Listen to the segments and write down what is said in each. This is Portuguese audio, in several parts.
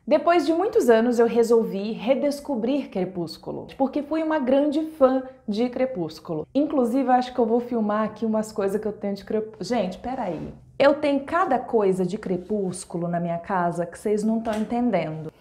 Depois de muitos anos, eu resolvi redescobrir Crepúsculo, porque fui uma grande fã de Crepúsculo. Inclusive, acho que eu vou filmar aqui umas coisas que eu tenho de Crepúsculo. Gente, peraí. Eu tenho cada coisa de Crepúsculo na minha casa que vocês não estão entendendo.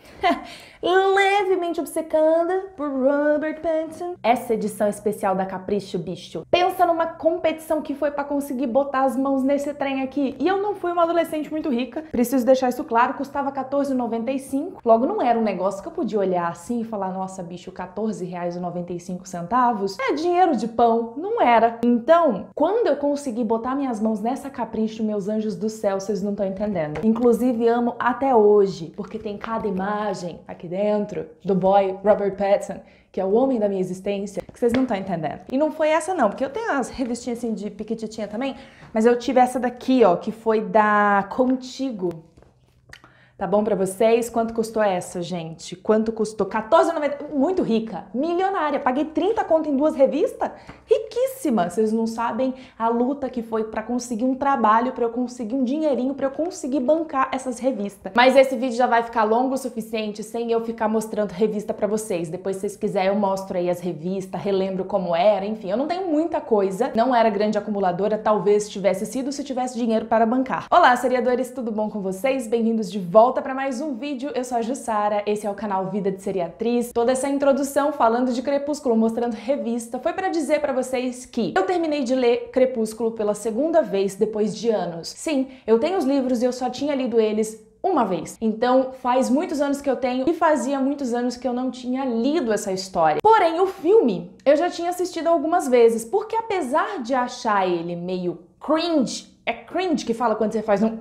Levemente obcecada por Robert Pattinson. Essa edição especial da Capricho, bicho. Pensa numa competição que foi pra conseguir botar as mãos nesse trem aqui. E eu não fui uma adolescente muito rica. Preciso deixar isso claro, custava R$14,95. Logo, não era um negócio que eu podia olhar assim e falar, nossa, bicho, R$14,95 é dinheiro de pão. Não era. Então, quando eu consegui botar minhas mãos nessa Capricho, meus anjos do céu, vocês não estão entendendo. Inclusive, amo até hoje, porque tem cada imagem aqui dentro do boy Robert Pattinson, que é o homem da minha existência, que vocês não estão entendendo. E não foi essa não, porque eu tenho umas revistinhas assim de piquititinha também, mas eu tive essa daqui, ó, que foi da Contigo. Tá bom pra vocês? Quanto custou essa, gente? Quanto custou? R$14,90. Muito rica, milionária. Paguei 30 conto em 2 revistas. Riquíssima. Vocês não sabem a luta que foi pra conseguir um trabalho, pra eu conseguir um dinheirinho, pra eu conseguir bancar essas revistas. Mas esse vídeo já vai ficar longo o suficiente sem eu ficar mostrando revista pra vocês. Depois, se vocês quiserem, eu mostro aí as revistas, relembro como era. Enfim, eu não tenho muita coisa. Não era grande acumuladora. Talvez tivesse sido se tivesse dinheiro para bancar. Olá, seriadores. Tudo bom com vocês? Bem-vindos de volta para mais um vídeo. Eu sou a Jussara, esse é o canal Vida de Seriatriz. Toda essa introdução falando de Crepúsculo, mostrando revista, foi para dizer para vocês que eu terminei de ler Crepúsculo pela segunda vez depois de anos. Sim, eu tenho os livros e eu só tinha lido eles uma vez. Então, faz muitos anos que eu tenho e fazia muitos anos que eu não tinha lido essa história. Porém, o filme eu já tinha assistido algumas vezes, porque apesar de achar ele meio cringe, é cringe que fala quando você faz um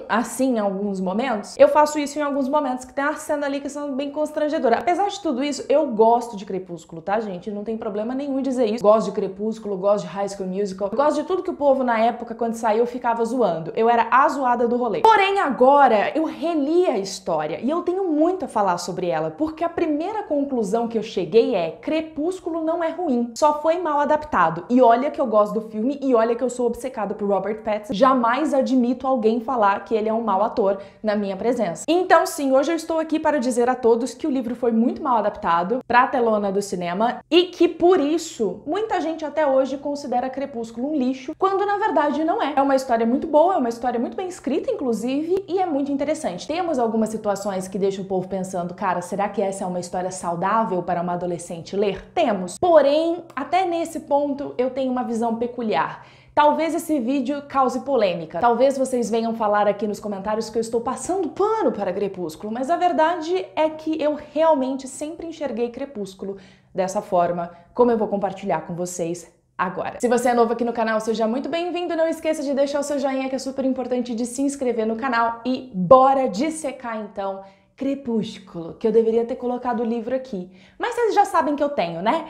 assim em alguns momentos. Eu faço isso em alguns momentos, que tem uma cena ali que são bem constrangedora. Apesar de tudo isso, eu gosto de Crepúsculo, tá, gente? Não tem problema nenhum em dizer isso. Gosto de Crepúsculo, gosto de High School Musical, gosto de tudo que o povo na época, quando saiu, ficava zoando. Eu era a zoada do rolê. Porém, agora, eu reli a história e eu tenho muito a falar sobre ela, porque a primeira conclusão que eu cheguei é: Crepúsculo não é ruim, só foi mal adaptado. E olha que eu gosto do filme e olha que eu sou obcecada por Robert Pattinson. Jamais admito alguém falar que ele é um mau ator na minha presença. Então sim, hoje eu estou aqui para dizer a todos que o livro foi muito mal adaptado para a telona do cinema e que por isso muita gente até hoje considera Crepúsculo um lixo, quando na verdade não é. É uma história muito boa, é uma história muito bem escrita inclusive e é muito interessante. Temos algumas situações que deixam o povo pensando, cara, será que essa é uma história saudável para uma adolescente ler? Temos. Porém, até nesse ponto eu tenho uma visão peculiar. Talvez esse vídeo cause polêmica. Talvez vocês venham falar aqui nos comentários que eu estou passando pano para Crepúsculo, mas a verdade é que eu realmente sempre enxerguei Crepúsculo dessa forma, como eu vou compartilhar com vocês agora. Se você é novo aqui no canal, seja muito bem-vindo. Não esqueça de deixar o seu joinha, que é super importante, de se inscrever no canal e bora dissecar então Crepúsculo, que eu deveria ter colocado o livro aqui. Mas vocês já sabem que eu tenho, né?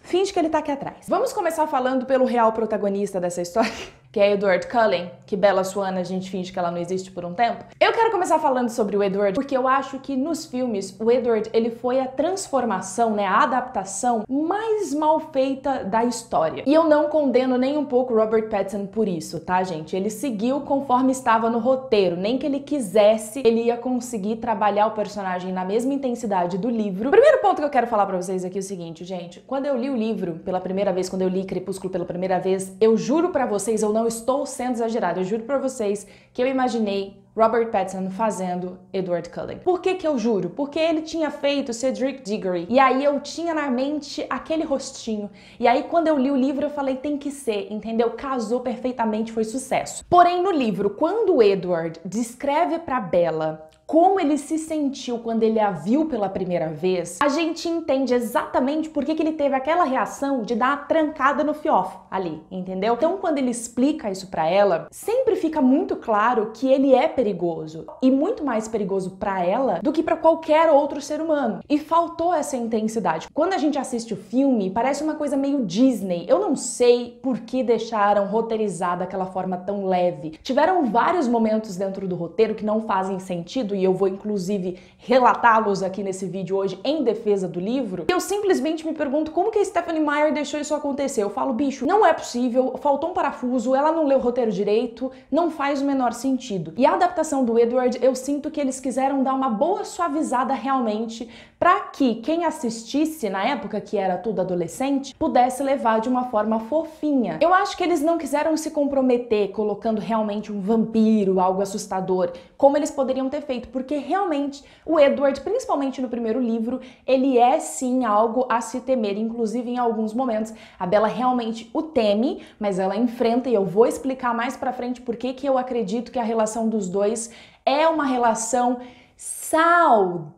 Finge que ele tá aqui atrás. Vamos começar falando pelo real protagonista dessa história, que é Edward Cullen, que Bella Swan a gente finge que ela não existe por um tempo. Eu quero começar falando sobre o Edward, porque eu acho que nos filmes, o Edward, ele foi a transformação, né, a adaptação mais mal feita da história. E eu não condeno nem um pouco Robert Pattinson por isso, tá, gente? Ele seguiu conforme estava no roteiro, nem que ele quisesse, ele ia conseguir trabalhar o personagem na mesma intensidade do livro. O primeiro ponto que eu quero falar pra vocês aqui é o seguinte, gente, quando eu li o livro pela primeira vez, quando eu li Crepúsculo pela primeira vez, eu juro pra vocês, eu não estou sendo exagerada, eu juro pra vocês que eu imaginei Robert Pattinson fazendo Edward Cullen. Por que que eu juro? Porque ele tinha feito Cedric Diggory, e aí eu tinha na mente aquele rostinho, e aí quando eu li o livro eu falei, tem que ser, entendeu? Casou perfeitamente, foi sucesso. Porém, no livro, quando o Edward descreve pra Bella como ele se sentiu quando ele a viu pela primeira vez, a gente entende exatamente por que ele teve aquela reação de dar uma trancada no fiofo ali, entendeu? Então, quando ele explica isso pra ela, sempre fica muito claro que ele é perigoso, e muito mais perigoso pra ela do que pra qualquer outro ser humano. E faltou essa intensidade. Quando a gente assiste o filme, parece uma coisa meio Disney. Eu não sei por que deixaram roteirizada daquela forma tão leve. Tiveram vários momentos dentro do roteiro que não fazem sentido, e eu vou inclusive relatá-los aqui nesse vídeo hoje em defesa do livro, eu simplesmente me pergunto como que a Stephenie Meyer deixou isso acontecer. Eu falo, bicho, não é possível, faltou um parafuso, ela não leu o roteiro direito, não faz o menor sentido. E a adaptação do Edward, eu sinto que eles quiseram dar uma boa suavizada realmente para que quem assistisse na época que era tudo adolescente pudesse levar de uma forma fofinha. Eu acho que eles não quiseram se comprometer colocando realmente um vampiro, algo assustador, como eles poderiam ter feito, porque realmente o Edward, principalmente no primeiro livro, ele é sim algo a se temer, inclusive em alguns momentos a Bella realmente o teme, mas ela enfrenta, e eu vou explicar mais pra frente por que eu acredito que a relação dos dois é uma relação saudável.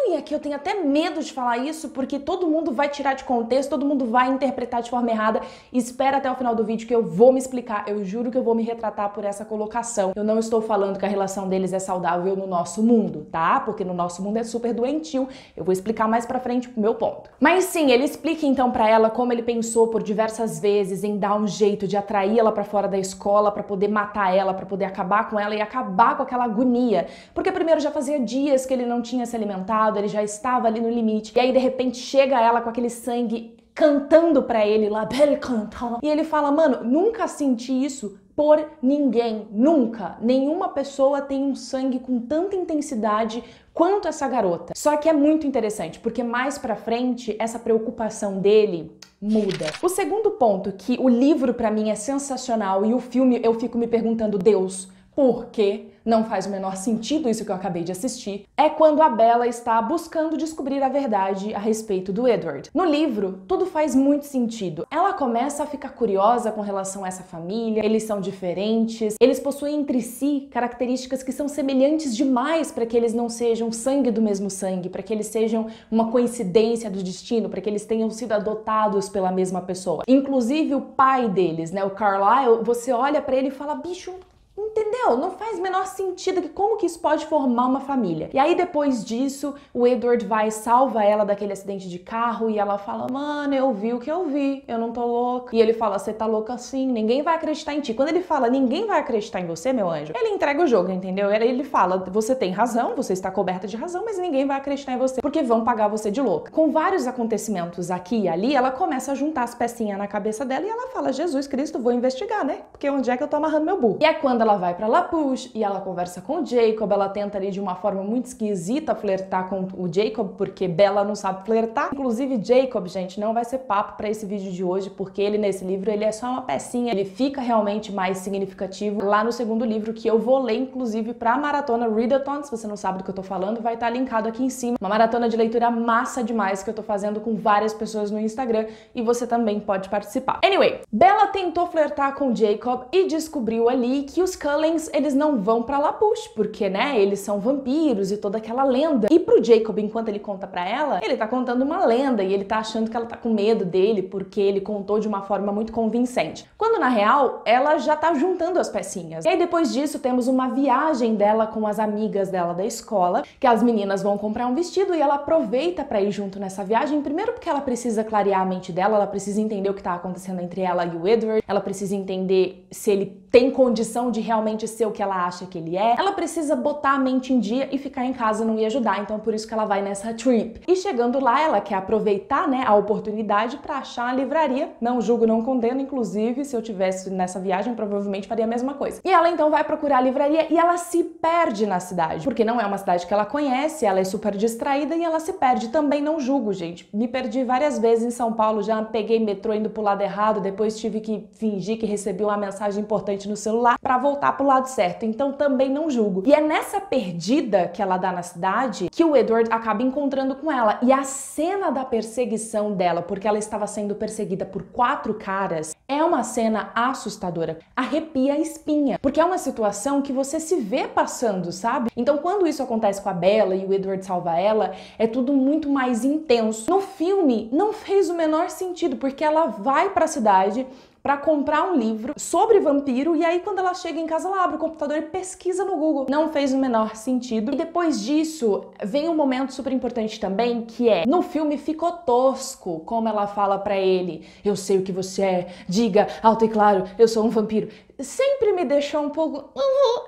E aqui eu tenho até medo de falar isso, porque todo mundo vai tirar de contexto, todo mundo vai interpretar de forma errada. Espera até o final do vídeo que eu vou me explicar, eu juro que eu vou me retratar por essa colocação. Eu não estou falando que a relação deles é saudável no nosso mundo, tá? Porque no nosso mundo é super doentio. Eu vou explicar mais pra frente o meu ponto. Mas sim, ele explica então pra ela como ele pensou por diversas vezes em dar um jeito de atrair ela pra fora da escola, pra poder matar ela, pra poder acabar com ela e acabar com aquela agonia. Porque primeiro já fazia dias que ele não tinha se alimentado, ele já estava ali no limite. E aí de repente chega ela com aquele sangue cantando pra ele lá, belle cantant. E ele fala, mano, nunca senti isso por ninguém, nunca. Nenhuma pessoa tem um sangue com tanta intensidade quanto essa garota. Só que é muito interessante, porque mais pra frente essa preocupação dele muda. O segundo ponto, que o livro pra mim é sensacional e o filme eu fico me perguntando, Deus, por quê? Não faz o menor sentido isso que eu acabei de assistir, é quando a Bella está buscando descobrir a verdade a respeito do Edward. No livro, tudo faz muito sentido. Ela começa a ficar curiosa com relação a essa família, eles são diferentes, eles possuem entre si características que são semelhantes demais para que eles não sejam sangue do mesmo sangue, para que eles sejam uma coincidência do destino, para que eles tenham sido adotados pela mesma pessoa. Inclusive o pai deles, né, o Carlisle, você olha para ele e fala, bicho, entendeu? Não faz o menor sentido que como que isso pode formar uma família. E aí depois disso, o Edward vai e salva ela daquele acidente de carro e ela fala, mano, eu vi o que eu vi, eu não tô louca. E ele fala, você tá louca sim, ninguém vai acreditar em ti. Quando ele fala, ninguém vai acreditar em você, meu anjo, ele entrega o jogo, entendeu? Ele fala, você tem razão, você está coberta de razão, mas ninguém vai acreditar em você, porque vão pagar você de louca. Com vários acontecimentos aqui e ali, ela começa a juntar as pecinhas na cabeça dela e ela fala, Jesus Cristo, vou investigar, né? Porque onde é que eu tô amarrando meu burro? E é quando ela vai pra La Push e ela conversa com o Jacob, ela tenta ali de uma forma muito esquisita flertar com o Jacob, porque Bella não sabe flertar. Inclusive Jacob, gente, não vai ser papo pra esse vídeo de hoje, porque ele nesse livro, ele é só uma pecinha, ele fica realmente mais significativo lá no segundo livro, que eu vou ler inclusive pra maratona Readathon, se você não sabe do que eu tô falando, vai estar linkado aqui em cima. Uma maratona de leitura massa demais que eu tô fazendo com várias pessoas no Instagram e você também pode participar. Anyway, Bella tentou flertar com o Jacob e descobriu ali que os Cullens, eles não vão pra La Push, porque, né, eles são vampiros e toda aquela lenda. E pro Jacob, enquanto ele conta pra ela, ele tá contando uma lenda e ele tá achando que ela tá com medo dele porque ele contou de uma forma muito convincente. Quando, na real, ela já tá juntando as pecinhas. E aí, depois disso, temos uma viagem dela com as amigas dela da escola, que as meninas vão comprar um vestido e ela aproveita pra ir junto nessa viagem, primeiro porque ela precisa clarear a mente dela, ela precisa entender o que tá acontecendo entre ela e o Edward, ela precisa entender se ele tem condição de realmente ser o que ela acha que ele é. Ela precisa botar a mente em dia e ficar em casa não ia ajudar, então por isso que ela vai nessa trip. E chegando lá, ela quer aproveitar, né, a oportunidade pra achar uma livraria. Não julgo, não condeno, inclusive, se eu tivesse nessa viagem, provavelmente faria a mesma coisa. E ela então vai procurar a livraria e ela se perde na cidade, porque não é uma cidade que ela conhece, ela é super distraída e ela se perde. Também não julgo, gente. Me perdi várias vezes em São Paulo, já peguei metrô indo pro lado errado, depois tive que fingir que recebi uma mensagem importante no celular pra voltar pro lado certo. Então também não julgo. E é nessa perdida que ela dá na cidade que o Edward acaba encontrando com ela. E a cena da perseguição dela, porque ela estava sendo perseguida por 4 caras, é uma cena assustadora. Arrepia a espinha. Porque é uma situação que você se vê passando, sabe? Então quando isso acontece com a Bella e o Edward salva ela, é tudo muito mais intenso. No filme, não fez o menor sentido, porque ela vai pra cidade, pra comprar um livro sobre vampiro, e aí quando ela chega em casa, ela abre o computador e pesquisa no Google. Não fez o menor sentido. E depois disso, vem um momento super importante também, que é, no filme ficou tosco como ela fala pra ele: eu sei o que você é, diga alto e claro, eu sou um vampiro. Sempre me deixou um pouco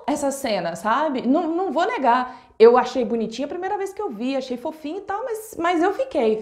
essa cena, sabe? Não vou negar. Eu achei bonitinha a primeira vez que eu vi, achei fofinho e tal, mas eu fiquei,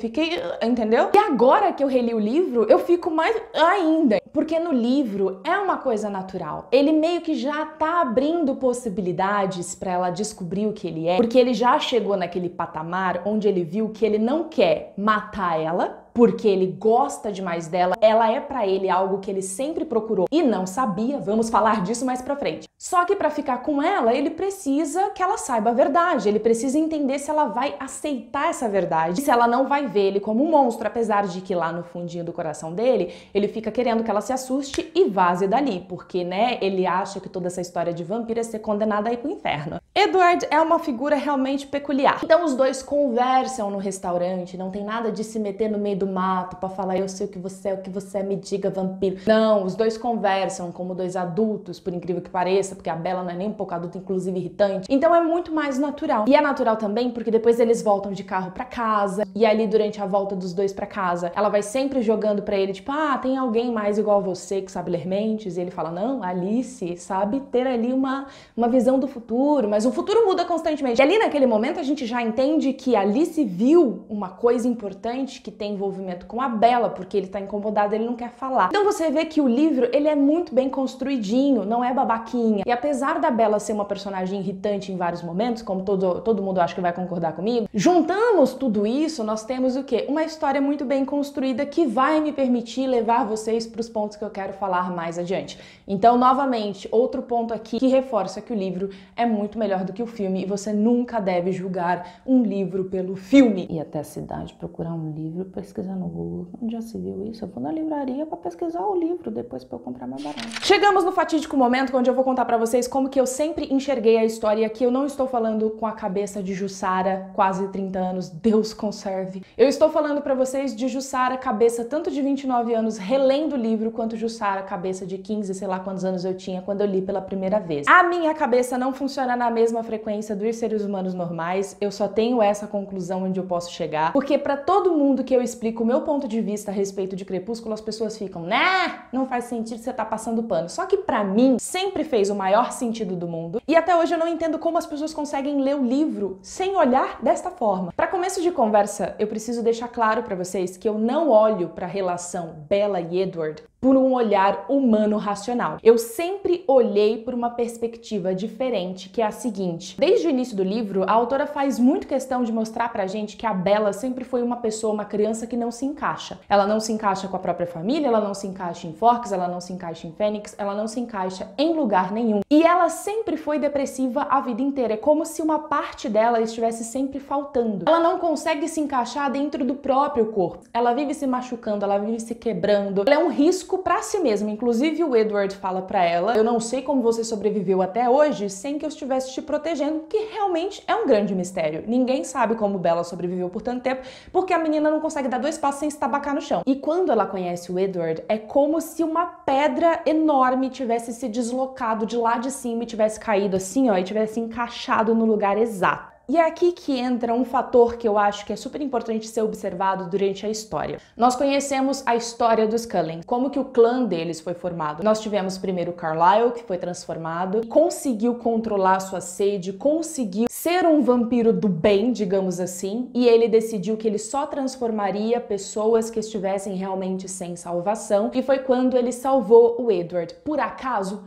entendeu? E agora que eu reli o livro, eu fico mais ainda, porque no livro é uma coisa natural. Ele meio que já tá abrindo possibilidades pra ela descobrir o que ele é, porque ele já chegou naquele patamar onde ele viu que ele não quer matar ela, porque ele gosta demais dela, ela é pra ele algo que ele sempre procurou e não sabia, vamos falar disso mais pra frente. Só que pra ficar com ela, ele precisa que ela saiba a verdade, ele precisa entender se ela vai aceitar essa verdade, se ela não vai ver ele como um monstro, apesar de que lá no fundinho do coração dele, ele fica querendo que ela se assuste e vaze dali, porque, né, ele acha que toda essa história de vampiro é ser condenada a ir pro inferno. Edward é uma figura realmente peculiar. Então os dois conversam no restaurante, não tem nada de se meter no meio do mato pra falar eu sei o que você é, me diga, vampiro. Não, os dois conversam como dois adultos, por incrível que pareça, porque a Bella não é nem um pouco adulta, inclusive irritante. Então é muito mais natural. E é natural também porque depois eles voltam de carro pra casa, e ali durante a volta dos dois pra casa, ela vai sempre jogando pra ele, tipo, ah, tem alguém mais igual a você que sabe ler mentes? E ele fala, não, Alice sabe ter ali uma visão do futuro, mas o futuro muda constantemente. E ali naquele momento a gente já entende que Alice viu uma coisa importante que tem envolvimento com a Bella, porque ele tá incomodado, ele não quer falar. Então você vê que o livro, ele é muito bem construidinho, não é babaquinha. E apesar da Bella ser uma personagem irritante em vários momentos, como todo mundo acho que vai concordar comigo, juntamos tudo isso, nós temos o quê? Uma história muito bem construída que vai me permitir levar vocês para os pontos que eu quero falar mais adiante. Então, novamente, outro ponto aqui que reforça que o livro é muito melhor do que o filme e você nunca deve julgar um livro pelo filme. Ir até a cidade procurar um livro, pesquisar no Google. Onde já se viu isso? Eu vou na livraria para pesquisar o livro depois para eu comprar mais barato. Chegamos no fatídico momento onde eu vou contar para vocês como que eu sempre enxerguei a história, e aqui eu não estou falando com a cabeça de Jussara, quase 30 anos, Deus conserve. Eu estou falando para vocês de Jussara, cabeça tanto de 29 anos relendo o livro, quanto Jussara, cabeça de 15, sei lá quantos anos eu tinha quando eu li pela primeira vez. A minha cabeça não funciona na mesma frequência dos seres humanos normais, eu só tenho essa conclusão onde eu posso chegar, porque para todo mundo que eu explico o meu ponto de vista a respeito de Crepúsculo, as pessoas ficam, né? Não faz sentido, você tá passando pano. Só que pra mim, sempre fez o maior sentido do mundo, e até hoje eu não entendo como as pessoas conseguem ler o livro sem olhar desta forma. Para começo de conversa, eu preciso deixar claro pra vocês que eu não olho pra relação Bella e Edward por um olhar humano racional. Eu sempre olhei por uma perspectiva diferente, que é a seguinte. Desde o início do livro, a autora faz muito questão de mostrar pra gente que a Bella sempre foi uma pessoa, uma criança que não se encaixa. Ela não se encaixa com a própria família, ela não se encaixa em Forks, ela não se encaixa em Fênix, ela não se encaixa em lugar nenhum. E ela sempre foi depressiva a vida inteira. É como se uma parte dela estivesse sempre faltando. Ela não consegue se encaixar dentro do próprio corpo. Ela vive se machucando, ela vive se quebrando. Ela é um risco pra si mesma. Inclusive o Edward fala pra ela, eu não sei como você sobreviveu até hoje sem que eu estivesse te protegendo, que realmente é um grande mistério. Ninguém sabe como Bella sobreviveu por tanto tempo, porque a menina não consegue dar 2 passos sem se tabacar no chão. E quando ela conhece o Edward, é como se uma pedra enorme tivesse se deslocado de lá de cima e tivesse caído assim, ó, e tivesse encaixado no lugar exato. E é aqui que entra um fator que eu acho que é super importante ser observado durante a história. Nós conhecemos a história dos Cullen, como que o clã deles foi formado. Nós tivemos primeiro o Carlisle, que foi transformado, conseguiu controlar sua sede, conseguiu ser um vampiro do bem, digamos assim, e ele decidiu que ele só transformaria pessoas que estivessem realmente sem salvação, e foi quando ele salvou o Edward. Por acaso?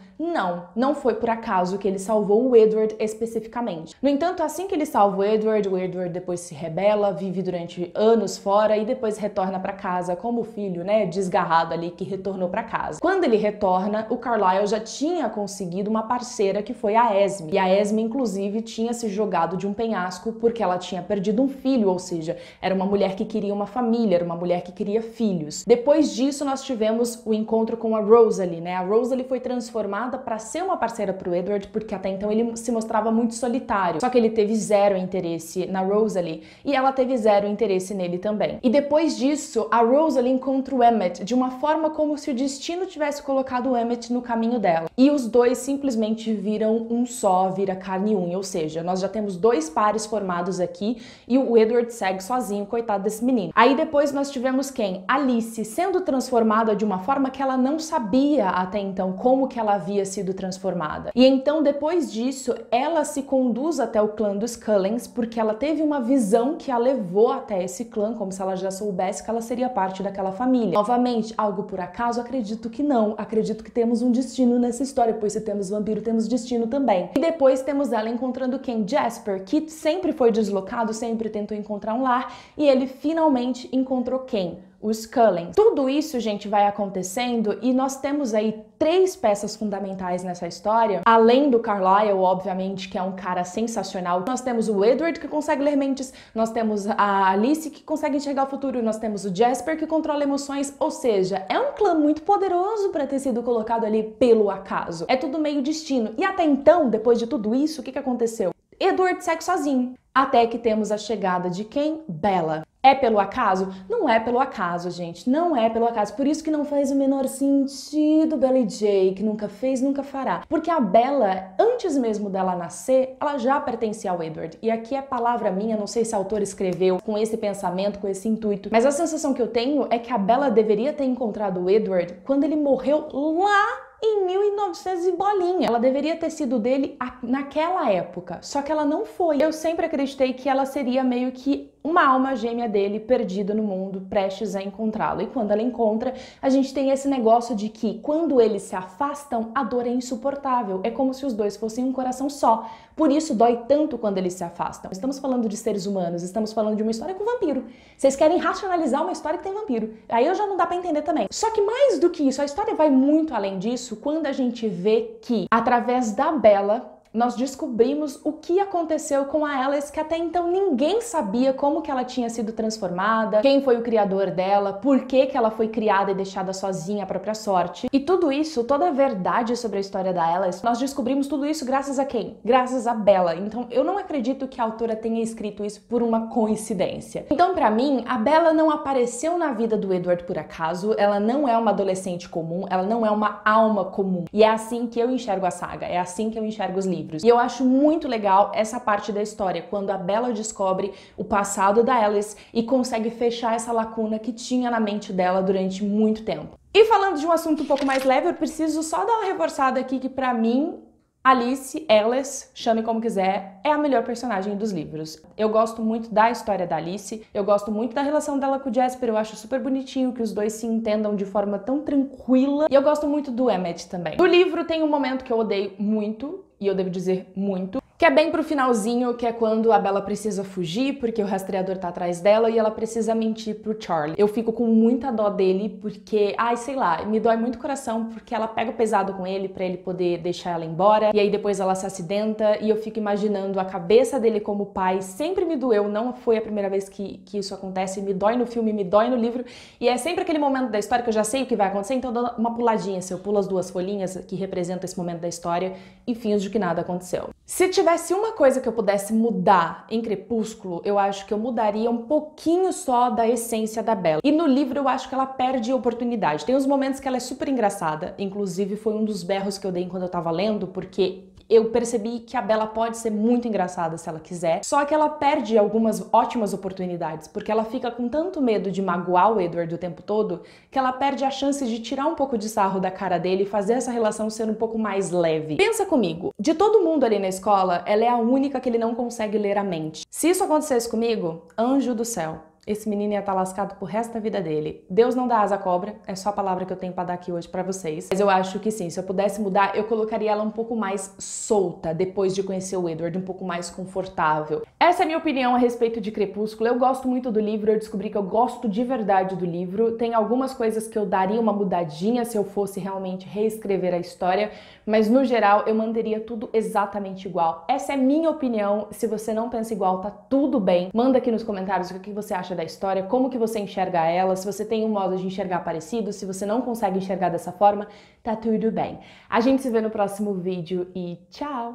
Não foi por acaso que ele salvou o Edward especificamente. No entanto, assim que ele salva o Edward depois se rebela, vive durante anos fora e depois retorna pra casa como o filho, né, desgarrado ali que retornou pra casa. Quando ele retorna, o Carlisle já tinha conseguido uma parceira que foi a Esme. E a Esme, inclusive, tinha se jogado de um penhasco porque ela tinha perdido um filho, ou seja, era uma mulher que queria uma família, era uma mulher que queria filhos. Depois disso, nós tivemos o encontro com a Rosalie, né? A Rosalie foi transformada para ser uma parceira pro Edward, porque até então ele se mostrava muito solitário. Só que ele teve 0 zero interesse na Rosalie e ela teve zero interesse nele também. E depois disso, a Rosalie encontra o Emmett de uma forma como se o destino tivesse colocado o Emmett no caminho dela. E os dois simplesmente viram um só, vira carne e unha, ou seja, nós já temos dois pares formados aqui e o Edward segue sozinho, coitado desse menino. Aí depois nós tivemos quem? Alice sendo transformada de uma forma que ela não sabia até então como que ela havia sido transformada. E então depois disso, ela se conduz até o clã dos Cullens porque ela teve uma visão que a levou até esse clã, como se ela já soubesse que ela seria parte daquela família. Novamente, algo por acaso? Acredito que não. Acredito que temos um destino nessa história, pois se temos vampiro, temos destino também. E depois temos ela encontrando quem? Jasper, que sempre foi deslocado, sempre tentou encontrar um lar, e ele finalmente encontrou quem? Os Cullens. Tudo isso, gente, vai acontecendo e nós temos aí três peças fundamentais nessa história. Além do Carlisle, obviamente, que é um cara sensacional. Nós temos o Edward, que consegue ler mentes. Nós temos a Alice, que consegue enxergar o futuro. Nós temos o Jasper, que controla emoções. Ou seja, é um clã muito poderoso para ter sido colocado ali pelo acaso. É tudo meio destino. E até então, depois de tudo isso, o que aconteceu? Edward segue sozinho. Até que temos a chegada de quem? Bella. É pelo acaso? Não é pelo acaso, gente. Não é pelo acaso. Por isso que não faz o menor sentido Bella e Jake. Nunca fez, nunca fará. Porque a Bella, antes mesmo dela nascer, ela já pertencia ao Edward. E aqui é palavra minha, não sei se a autora escreveu com esse pensamento, com esse intuito. Mas a sensação que eu tenho é que a Bella deveria ter encontrado o Edward quando ele morreu lá em 1900 e bolinha. Ela deveria ter sido dele naquela época, só que ela não foi. Eu sempre acreditei que ela seria meio que uma alma gêmea dele perdida no mundo, prestes a encontrá-lo. E quando ela encontra, a gente tem esse negócio de que quando eles se afastam, a dor é insuportável. É como se os dois fossem um coração só. Por isso dói tanto quando eles se afastam. Estamos falando de seres humanos, estamos falando de uma história com vampiro. Vocês querem racionalizar uma história que tem vampiro. Aí eu já não dá pra entender também. Só que mais do que isso, a história vai muito além disso quando a gente vê que, através da Bella, nós descobrimos o que aconteceu com a Alice, que até então ninguém sabia como que ela tinha sido transformada, quem foi o criador dela, por que que ela foi criada e deixada sozinha à própria sorte. E tudo isso, toda a verdade sobre a história da Alice, nós descobrimos tudo isso graças a quem? Graças a Bella. Então eu não acredito que a autora tenha escrito isso por uma coincidência. Então pra mim, a Bella não apareceu na vida do Edward por acaso, ela não é uma adolescente comum, ela não é uma alma comum. E é assim que eu enxergo a saga, é assim que eu enxergo os livros. E eu acho muito legal essa parte da história, quando a Bella descobre o passado da Alice e consegue fechar essa lacuna que tinha na mente dela durante muito tempo. E falando de um assunto um pouco mais leve, eu preciso só dar uma reforçada aqui que pra mim, Alice, chame como quiser, é a melhor personagem dos livros. Eu gosto muito da história da Alice, eu gosto muito da relação dela com o Jasper, eu acho super bonitinho que os dois se entendam de forma tão tranquila, e eu gosto muito do Emmett também. No livro tem um momento que eu odeio muito, e eu devo dizer muito, que é bem pro finalzinho, que é quando a Bella precisa fugir, porque o rastreador tá atrás dela, e ela precisa mentir pro Charlie. Eu fico com muita dó dele, porque, ai, sei lá, me dói muito o coração, porque ela pega o pesado com ele pra ele poder deixar ela embora, e aí depois ela se acidenta, e eu fico imaginando a cabeça dele como pai. Sempre me doeu, não foi a primeira vez que isso acontece, me dói no filme, me dói no livro, e é sempre aquele momento da história que eu já sei o que vai acontecer, então eu dou uma puladinha, se eu pulo as duas folhinhas que representam esse momento da história, e finjo de que nada aconteceu. Se tivesse uma coisa que eu pudesse mudar em Crepúsculo, eu acho que eu mudaria um pouquinho só da essência da Bella. E no livro eu acho que ela perde a oportunidade. Tem uns momentos que ela é super engraçada, inclusive foi um dos berros que eu dei quando eu tava lendo, porque eu percebi que a Bella pode ser muito engraçada se ela quiser, só que ela perde algumas ótimas oportunidades, porque ela fica com tanto medo de magoar o Edward o tempo todo, que ela perde a chance de tirar um pouco de sarro da cara dele e fazer essa relação ser um pouco mais leve. Pensa comigo, de todo mundo ali na escola, ela é a única que ele não consegue ler a mente. Se isso acontecesse comigo, anjo do céu, esse menino ia estar lascado pro resto da vida dele. Deus não dá asa à cobra, é só a palavra que eu tenho pra dar aqui hoje pra vocês. Mas eu acho que sim, se eu pudesse mudar, eu colocaria ela um pouco mais solta, depois de conhecer o Edward, um pouco mais confortável. Essa é a minha opinião a respeito de Crepúsculo. Eu gosto muito do livro, eu descobri que eu gosto de verdade do livro. Tem algumas coisas que eu daria uma mudadinha se eu fosse realmente reescrever a história, mas no geral eu manteria tudo exatamente igual. Essa é a minha opinião, se você não pensa igual, tá tudo bem. Manda aqui nos comentários o que você acha da história, como que você enxerga ela, se você tem um modo de enxergar parecido, se você não consegue enxergar dessa forma, tá tudo bem. A gente se vê no próximo vídeo e tchau!